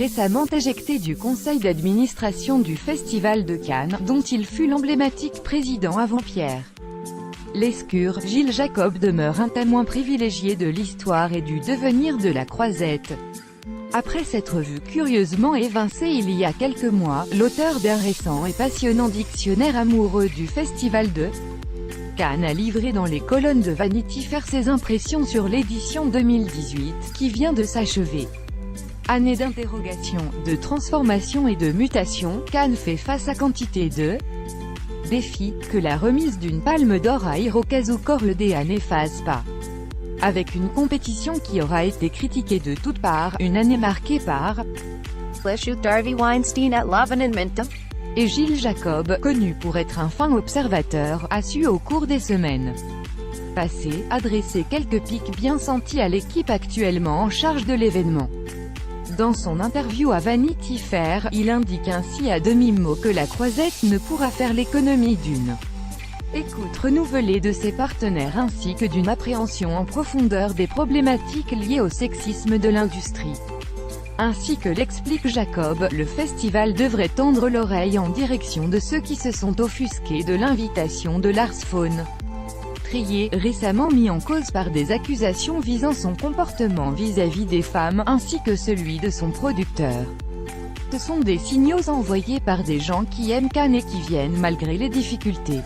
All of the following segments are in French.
récemment éjecté du conseil d'administration du Festival de Cannes, dont il fut l'emblématique président avant-Pierre Lescure, Gilles Jacob demeure un témoin privilégié de l'histoire et du devenir de la Croisette. Après s'être vu curieusement évincé il y a quelques mois, l'auteur d'un récent et passionnant dictionnaire amoureux du Festival de Cannes a livré dans les colonnes de Vanity Fair ses impressions sur l'édition 2018, qui vient de s'achever. Année d'interrogation, de transformation et de mutation, Cannes fait face à quantité de défis, que la remise d'une palme d'or à Hirokazu Koreeda n'efface pas. Avec une compétition qui aura été critiquée de toutes parts, une année marquée par Harvey Weinstein at Love and Minta. Et Gilles Jacob, connu pour être un fin observateur, a su au cours des semaines passées, adresser quelques piques bien senties à l'équipe actuellement en charge de l'événement. Dans son interview à Vanity Fair, il indique ainsi à demi-mot que la Croisette ne pourra faire l'économie d'une écoute renouvelée de ses partenaires ainsi que d'une appréhension en profondeur des problématiques liées au sexisme de l'industrie. Ainsi que l'explique Jacob, le festival devrait tendre l'oreille en direction de ceux qui se sont offusqués de l'invitation de Lars von Trier, récemment mis en cause par des accusations visant son comportement vis-à-vis des femmes, ainsi que celui de son producteur. Ce sont des signaux envoyés par des gens qui aiment Cannes et qui viennent malgré les difficultés.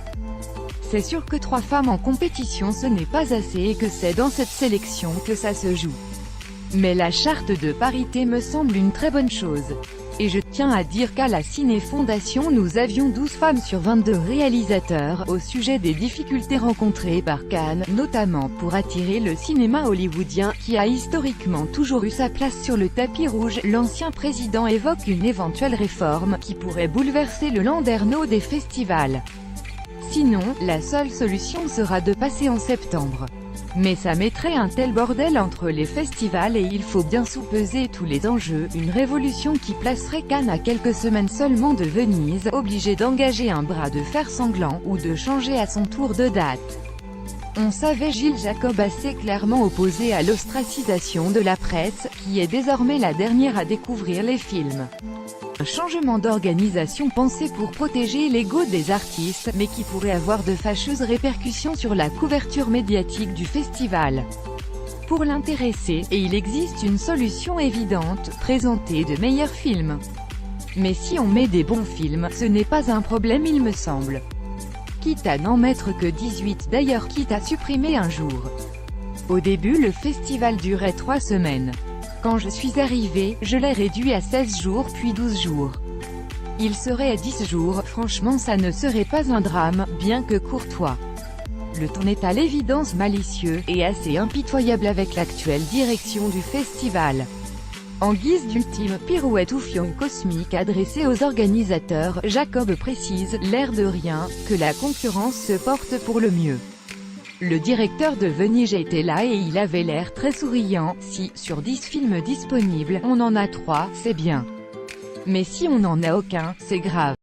C'est sûr que 3 femmes en compétition ce n'est pas assez et que c'est dans cette sélection que ça se joue. Mais la charte de parité me semble une très bonne chose. Et je tiens à dire qu'à la Ciné Fondation nous avions 12 femmes sur 22 réalisateurs, au sujet des difficultés rencontrées par Cannes, notamment pour attirer le cinéma hollywoodien, qui a historiquement toujours eu sa place sur le tapis rouge. L'ancien président évoque une éventuelle réforme, qui pourrait bouleverser le landerneau des festivals. Sinon, la seule solution sera de passer en septembre. Mais ça mettrait un tel bordel entre les festivals et il faut bien sous-peser tous les enjeux, une révolution qui placerait Cannes à quelques semaines seulement de Venise, obligé d'engager un bras de fer sanglant, ou de changer à son tour de date. On savait Gilles Jacob assez clairement opposé à l'ostracisation de la presse, qui est désormais la dernière à découvrir les films. Un changement d'organisation pensé pour protéger l'ego des artistes, mais qui pourrait avoir de fâcheuses répercussions sur la couverture médiatique du festival. Pour l'intéressé, et il existe une solution évidente, présenter de meilleurs films. Mais si on met des bons films, ce n'est pas un problème il me semble. Quitte à n'en mettre que 18 d'ailleurs, quitte à supprimer un jour. Au début le festival durait 3 semaines. Quand je suis arrivé, je l'ai réduit à 16 jours puis 12 jours. Il serait à 10 jours, franchement ça ne serait pas un drame, bien que courtois. Le ton est à l'évidence malicieux, et assez impitoyable avec l'actuelle direction du festival. En guise d'ultime pirouette ou fion cosmique adressée aux organisateurs, Jacob précise, l'air de rien, que la concurrence se porte pour le mieux. Le directeur de Venise était là et il avait l'air très souriant. Si, sur 10 films disponibles, on en a 3, c'est bien. Mais si on n'en a aucun, c'est grave.